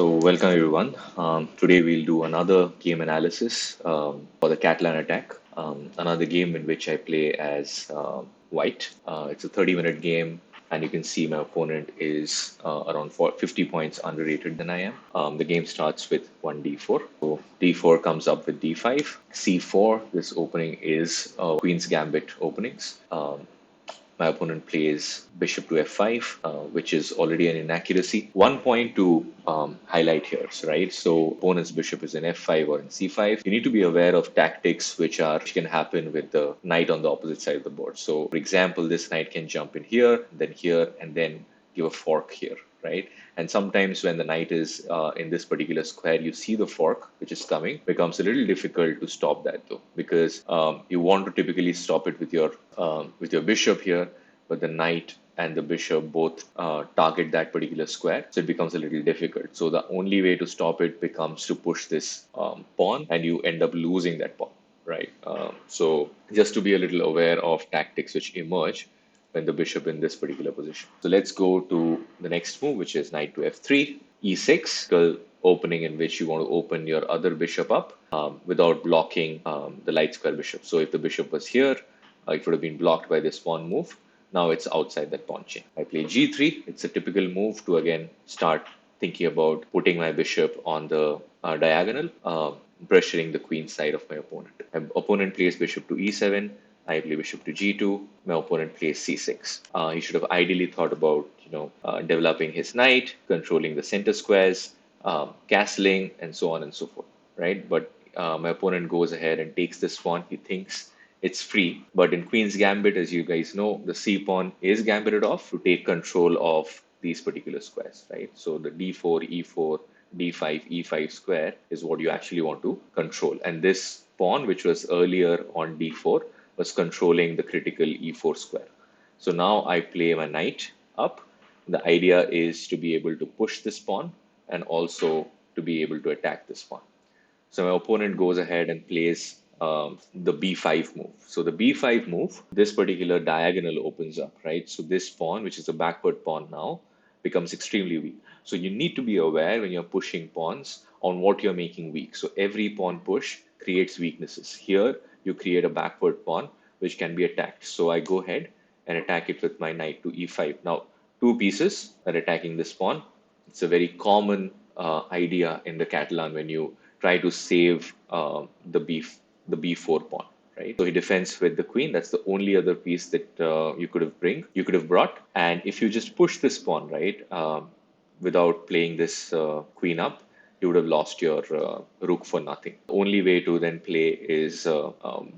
So, welcome everyone. Today we'll do another game analysis for the Catalan attack. Another game in which I play as white. It's a 30-minute game, and you can see my opponent is around 50 points underrated than I am. The game starts with 1d4. So, d4 comes up with d5. c4, this opening is Queen's Gambit openings. My opponent plays bishop to f5, which is already an inaccuracy. One point to highlight here, right? So opponent's bishop is in f5 or in c5. You need to be aware of tactics which can happen with the knight on the opposite side of the board. So, for example, this knight can jump in here, and then give a fork here, right? And sometimes when the knight is in this particular square, you see the fork which is coming. Becomes a little difficult to stop that though, because you want to typically stop it with your bishop here, but the knight and the bishop both target that particular square, so it becomes a little difficult. So the only way to stop it becomes to push this pawn, and you end up losing that pawn, right? So just to be a little aware of tactics which emerge when the bishop in this particular position. So let's go to the next move, which is knight to f3, e6, the opening in which you want to open your other bishop up without blocking the light square bishop. So if the bishop was here, it would have been blocked by this pawn move. Now it's outside that pawn chain. I play g3. It's a typical move to again start thinking about putting my bishop on the diagonal, pressuring the queen side of my opponent. My opponent plays bishop to e7. I play bishop to g2. My opponent plays c6. He should have ideally thought about developing his knight, controlling the center squares, castling, and so on and so forth, right? But my opponent goes ahead and takes this pawn. He thinks it's free, but in Queen's Gambit, as you guys know, the c pawn is gambited off to take control of these particular squares, right? So the d4, e4, d5, e5 square is what you actually want to control, and this pawn, which was earlier on d4, was controlling the critical e4 square. So now I play my knight up. The idea is to be able to push this pawn and also to be able to attack this pawn. So my opponent goes ahead and plays the b5 move. So the b5 move, this particular diagonal opens up, right? So this pawn, which is a backward pawn now, becomes extremely weak. So you need to be aware when you're pushing pawns on what you're making weak. So every pawn push creates weaknesses. Here, you create a backward pawn, which can be attacked. So I go ahead and attack it with my knight to e5. Now, two pieces are attacking this pawn. It's a very common idea in the Catalan when you try to save the b4 pawn, right? So he defends with the queen. That's the only other piece that you could have brought. And if you just push this pawn, right, without playing this queen up, you would have lost your rook for nothing. The only way to then play is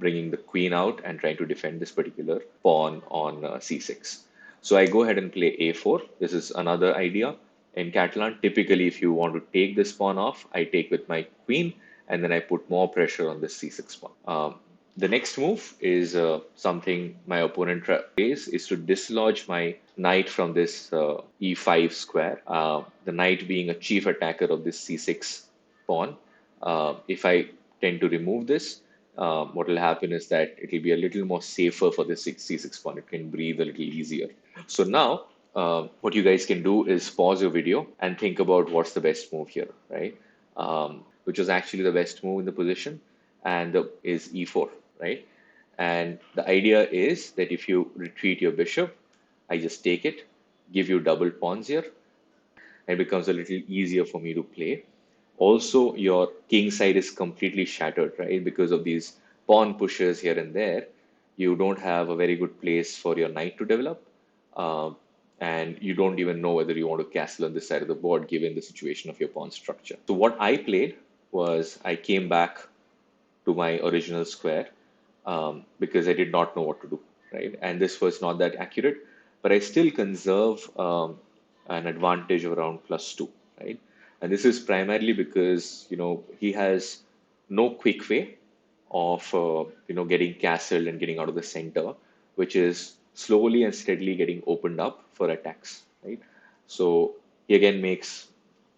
bringing the queen out and trying to defend this particular pawn on c6. So I go ahead and play a4. This is another idea. In Catalan, typically, if you want to take this pawn off, I take with my queen, and then I put more pressure on this c6 pawn. The next move is something my opponent plays, is to dislodge my knight from this e5 square. The knight being a chief attacker of this c6 pawn. If I tend to remove this, what will happen is that it will be a little more safer for this c6 pawn. It can breathe a little easier. So now, what you guys can do is pause your video and think about what's the best move here, right? Which was actually the best move in the position, and is e4, right? And the idea is that if you retreat your bishop, I just take it, give you double pawns here, and it becomes a little easier for me to play. Also, your king side is completely shattered, right? Because of these pawn pushes here and there, you don't have a very good place for your knight to develop. And you don't even know whether you want to castle on this side of the board given the situation of your pawn structure. So what I played was I came back to my original square because I did not know what to do, right? And this was not that accurate, but I still conserve an advantage of around +2, right? And this is primarily because he has no quick way of getting castled and getting out of the center, which is slowly and steadily getting opened up for attacks, right? So he again makes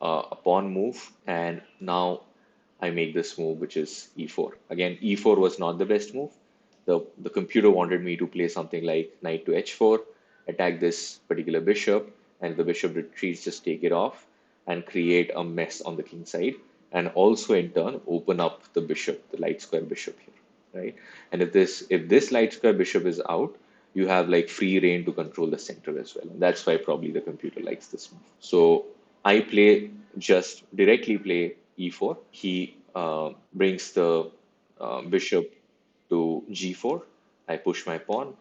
a pawn move, and now I make this move, which is e4. Again, e4 was not the best move. The computer wanted me to play something like knight to h4, attack this particular bishop, and if the bishop retreats, just take it off. and create a mess on the king side, and also in turn open up the bishop, the light square bishop here, right? And if this light square bishop is out, you have like free reign to control the center as well. And that's why probably the computer likes this move. So I play just directly play e4. He brings the bishop to g4. I push my pawn.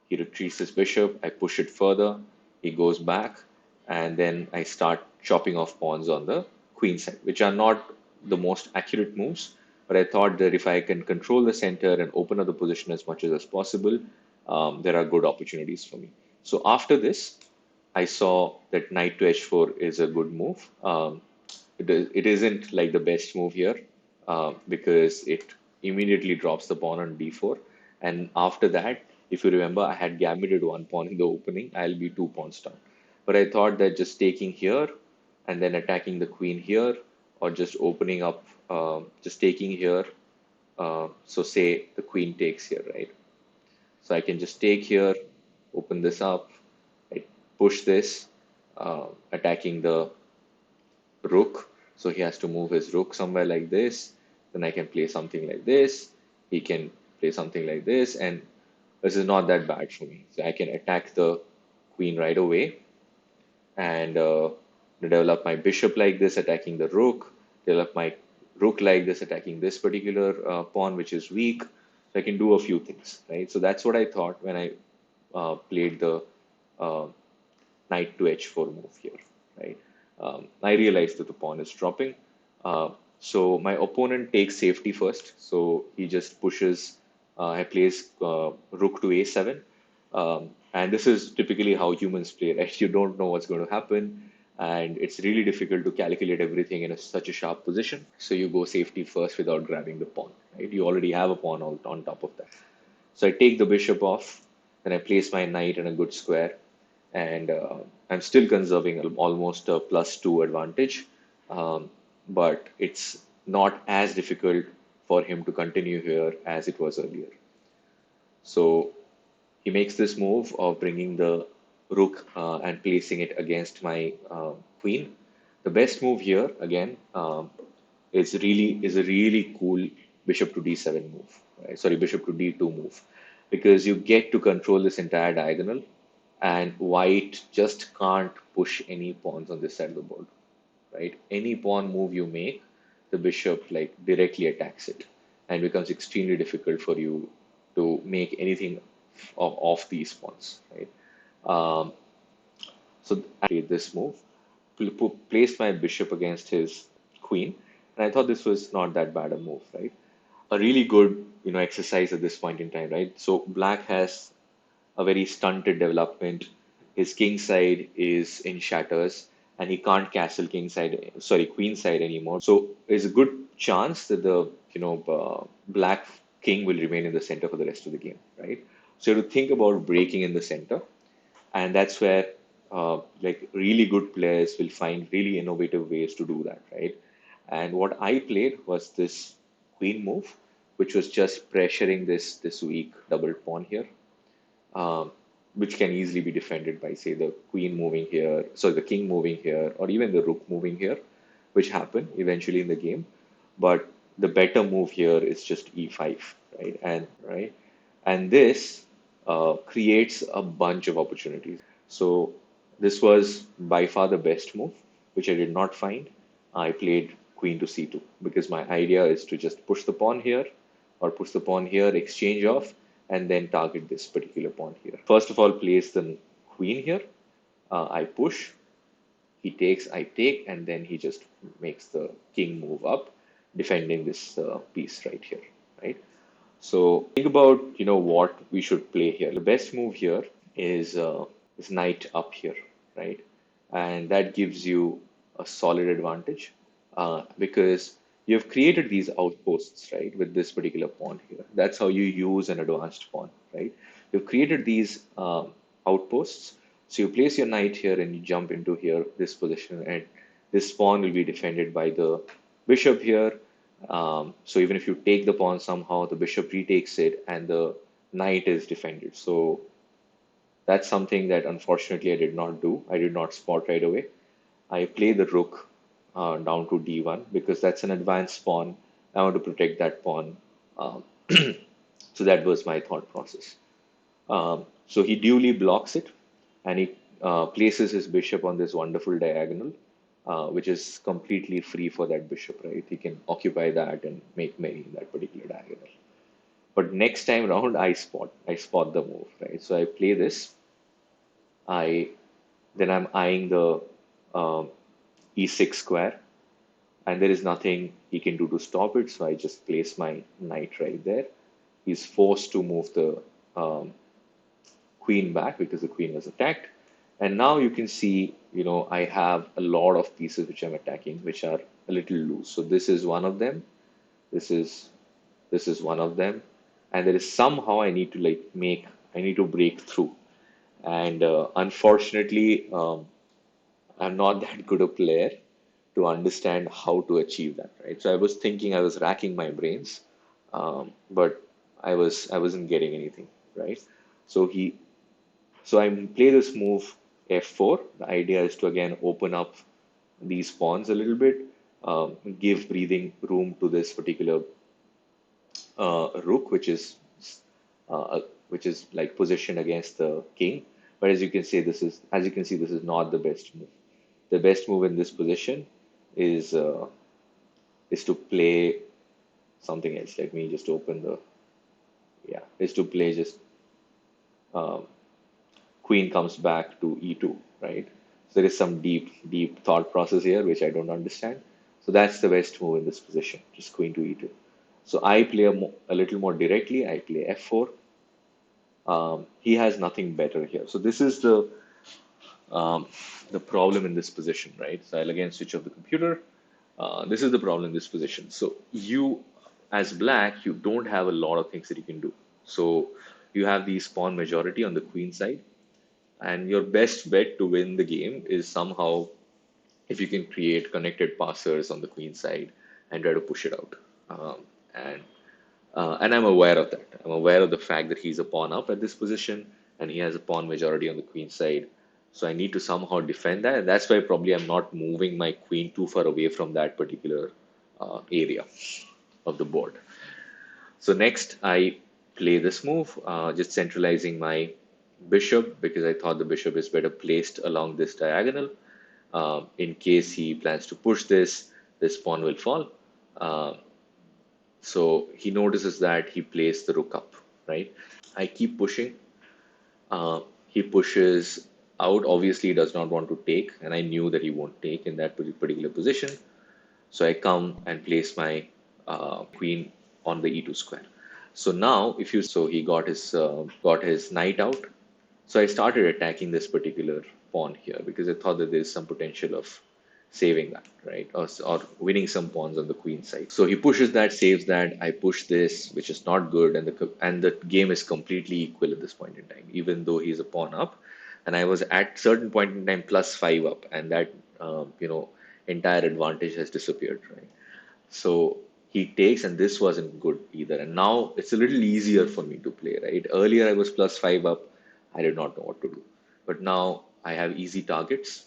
He retreats his bishop. I push it further. He goes back, and then I start chopping off pawns on the queen side, which are not the most accurate moves. But I thought that if I can control the center and open up the position as much as possible, there are good opportunities for me. So after this, I saw that knight to h4 is a good move. It isn't like the best move here because it immediately drops the pawn on d4. And after that, if you remember, I had gambitted one pawn in the opening. I'll be 2 pawns down. But I thought that just taking here and then attacking the queen here, or just opening up, just taking here. So say the queen takes here, right? So I can just take here, open this up, I push this, attacking the rook. So he has to move his rook somewhere like this. Then I can play something like this. He can play something like this. And this is not that bad for me. So I can attack the queen right away and develop my bishop like this, attacking the rook, develop my rook like this, attacking this particular pawn, which is weak. So I can do a few things, right? So that's what I thought when I played the uh, knight to h4 move here, right? I realized that the pawn is dropping. So my opponent takes safety first. So he just pushes, I plays rook to a7. And this is typically how humans play, right? You don't know what's going to happen. And it's really difficult to calculate everything in such a sharp position. So you go safety first without grabbing the pawn, right? You already have a pawn on top of that. So I take the bishop off, then I place my knight in a good square, and I'm still conserving almost a +2 advantage, um, but it's not as difficult for him to continue here as it was earlier. So he makes this move of bringing the rook and placing it against my queen. The best move here again is a really cool bishop to d7 move. Right? Sorry, bishop to d2 move, because you get to control this entire diagonal, and white just can't push any pawns on this side of the board. Right? Any pawn move you make, the bishop like directly attacks it, and becomes extremely difficult for you to make anything of these pawns. Right? Um, so I played this move, placed my bishop against his queen, and I thought this was not that bad a move, right? A really good, exercise at this point in time, right? So black has a very stunted development. His king side is in shatters, and he can't castle king side, sorry, queen side anymore. So there's a good chance that the black king will remain in the center for the rest of the game, right? So you have to think about breaking in the center, and that's where like really good players will find really innovative ways to do that, right? And what I played was this queen move, which was just pressuring this weak double pawn here, um, which can easily be defended by, say, the queen moving here, so the king moving here, or even the rook moving here, which happen eventually in the game. But the better move here is just e5, right? And this creates a bunch of opportunities. So this was by far the best move, which I did not find. I played queen to c2 because my idea is to just push the pawn here or push the pawn here, exchange off, and then target this particular pawn here. First of all, place the queen here. I push, he takes, I take, and then he just makes the king move up, defending this piece right here, right? So think about what we should play here. The best move here is knight up here, right? And that gives you a solid advantage because you have created these outposts, right, with this particular pawn here. That's how you use an advanced pawn, right? You've created these outposts. So you place your knight here and you jump into here, this position, and this pawn will be defended by the bishop here. So even if you take the pawn somehow, the bishop retakes it and the knight is defended. So that's something that unfortunately I did not do. I did not spot right away. I play the rook down to d1 because that's an advanced pawn. I want to protect that pawn. Um, so that was my thought process. So he duly blocks it and he places his bishop on this wonderful diagonal, which is completely free for that bishop, right? He can occupy that and make merry in that particular diagonal. But next time round, I spot the move, right? So I play this. I then I'm eyeing the um, e6 square, and there is nothing he can do to stop it. So I just place my knight right there. He's forced to move the um, queen back because the queen was attacked. And now you can see, I have a lot of pieces which I'm attacking, which are a little loose. So this is one of them. This is this is one of them, and there is somehow I need to break through. And unfortunately, I'm not that good a player to understand how to achieve that, right? So I was thinking, I was racking my brains, but I wasn't getting anything, right? So he so I play this move f4. The idea is to again open up these pawns a little bit, give breathing room to this particular rook, uh, which is like positioned against the king. But as you can see, this is not the best move. The best move in this position is uh, is to play something else. Let me just open the yeah, is to play just um, queen comes back to e2, right? So there is some deep thought process here which I don't understand. So that's the best move in this position, just queen to e2. So I play a little more directly. I play f4. He has nothing better here. So this is um, the problem in this position, right? So I'll again switch off the computer. This is the problem in this position. So you, as black, you don't have a lot of things that you can do. So you have the pawn majority on the queen side, and your best bet to win the game is somehow if you can create connected passers on the queen side and try to push it out. And I'm aware of that. I'm aware of the fact that he's a pawn up at this position and he has a pawn majority on the queen side. So I need to somehow defend that. And that's why probably I'm not moving my queen too far away from that particular area of the board. So next I play this move, just centralizing my bishop because I thought the bishop is better placed along this diagonal. In case he plans to push this pawn will fall. Uh, so he notices that he plays the rook up, right? I keep pushing. He pushes out. Obviously, he does not want to take, and I knew that he won't take in that particular position. So I come and place my queen on the e2 square. So now, if you so he got his knight out. So I started attacking this particular pawn here because I thought that there's some potential of saving that, right? Or winning some pawns on the queen side. So he pushes that, saves that. I push this, which is not good, and the game is completely equal at this point in time, even though he's a pawn up, and I was at certain point in time +5 up, and that entire advantage has disappeared, right? So he takes, and this wasn't good either. And now it's a little easier for me to play, right? Earlier I was +5 up, I did not know what to do. But now I have easy targets.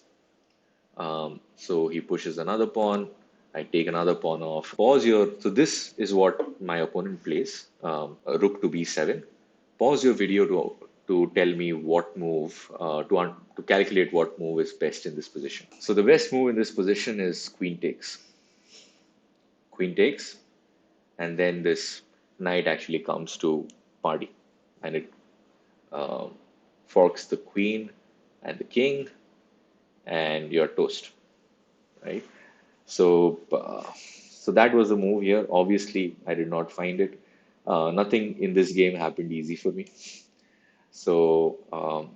So he pushes another pawn. I take another pawn off. Pause here. So this is what my opponent plays. A rook to b7. Pause your video to tell me what move to calculate what move is best in this position. So the best move in this position is queen takes. Queen takes, and then this knight actually comes to party, and it uh, forks the queen and the king, and you're toast, right? So that was the move here. Obviously, I did not find it. Nothing in this game happened easy for me. So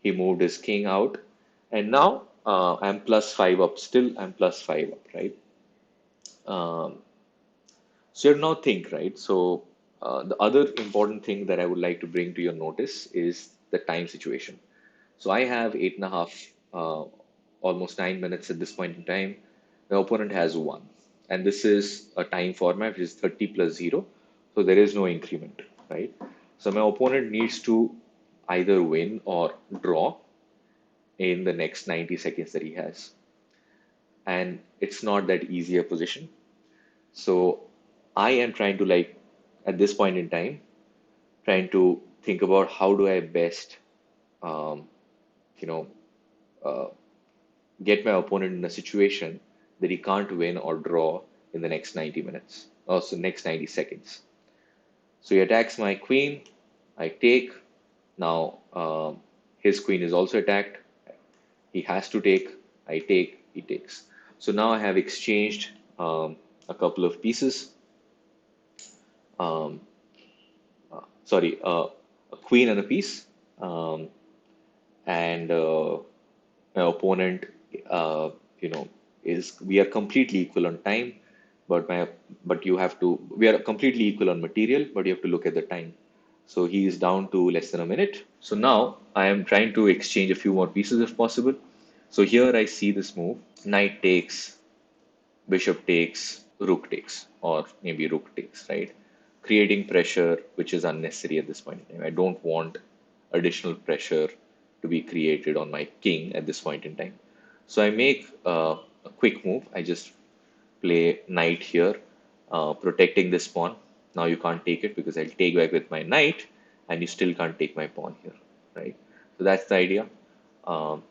he moved his king out, and now I'm +5 up. Still, I'm +5 up, right? Um, So you now think, right? So the other important thing that I would like to bring to your notice is the time situation. So I have 8.5, almost 9 minutes at this point in time. The opponent has one, and this is a time format which is 30 plus zero. So there is no increment, right? So my opponent needs to either win or draw in the next 90 seconds that he has. and it's not that easy a position. So I am trying to like at this point in time, trying to think about how do I best, um, you know, uh, get my opponent in a situation that he can't win or draw in the next 90 minutes, also next 90 seconds. So he attacks my queen, I take. Now his queen is also attacked. He has to take, I take, he takes. So now I have exchanged a couple of pieces. Um, sorry, a queen and a piece. Um, and my opponent, uh, you know, is we are completely equal on time, but you have to we are completely equal on material, but you have to look at the time. So he is down to less than a minute. So now I am trying to exchange a few more pieces if possible. So here I see this move: knight takes, bishop takes, rook takes, or maybe rook takes, right? Creating pressure which is unnecessary at this point in time. I don't want additional pressure to be created on my king at this point in time. So I make a quick move. I just play knight here, protecting this pawn. Now you can't take it because I'll take back with my knight, and you still can't take my pawn here, right? So that's the idea. Um,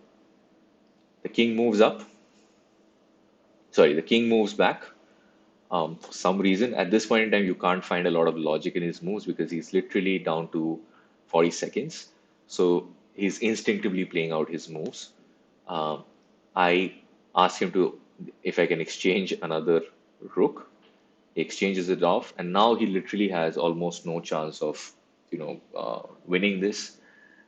the king moves up. Sorry, the king moves back. For some reason, at this point in time, you can't find a lot of logic in his moves because he's literally down to 40 seconds. So he's instinctively playing out his moves. Um, I ask him to if I can exchange another rook. He exchanges it off, and now he literally has almost no chance of, winning this.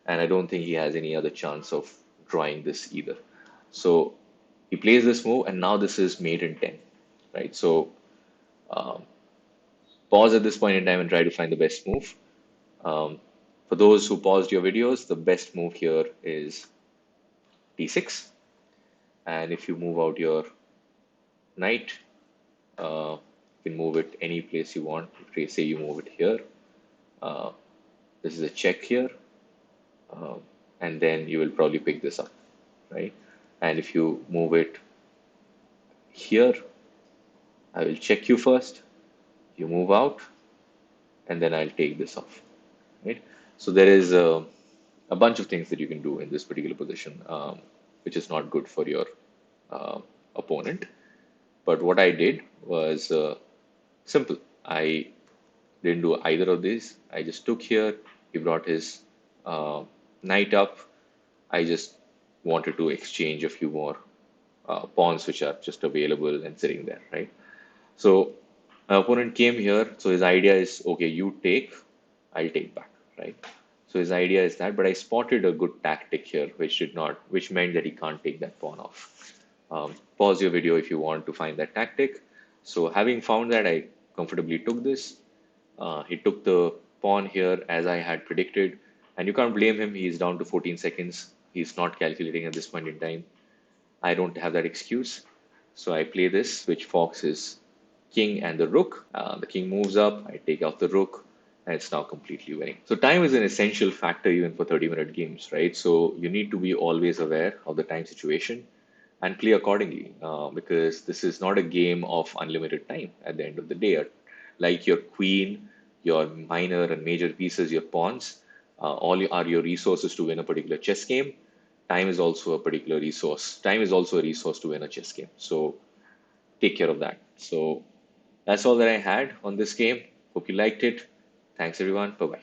And I don't think he has any other chance of drawing this either. So he plays this move, and now this is mate in 10, right? So pause at this point in time and try to find the best move. Um, for those who paused your videos, the best move here is d6. And if you move out your knight, you can move it any place you want. Say you move it here. Uh, this is a check here, uh, and then you will probably pick this up, right? And if you move it here, I will check you first. You move out, and then I'll take this off, right? So there is a bunch of things that you can do in this particular position, which is not good for your uh, opponent. But what I did was simple. I didn't do either of these. I just took here. He brought his uh, knight up. I just wanted to exchange a few more pawns which are just available and sitting there, right? So my opponent came here. So his idea is, okay, you take, I'll take back, right? So his idea is that, but I spotted a good tactic here, which meant that he can't take that pawn off. Pause your video if you want to find that tactic. So having found that, I comfortably took this. He took the pawn here as I had predicted, and you can't blame him. He's down to 14 seconds. He's not calculating at this point in time. I don't have that excuse. So I play this, which forks his king and the rook. The king moves up, I take out the rook, and it's now completely winning. So time is an essential factor even for 30-minute games, right? So you need to be always aware of the time situation and play accordingly, because this is not a game of unlimited time at the end of the day. Like your queen, your minor and major pieces, your pawns, are your resources to win a particular chess game. Time is also a particular resource. Time is also a resource to win a chess game. So take care of that. So that's all that I had on this game. Hope you liked it. Thanks everyone. Bye bye.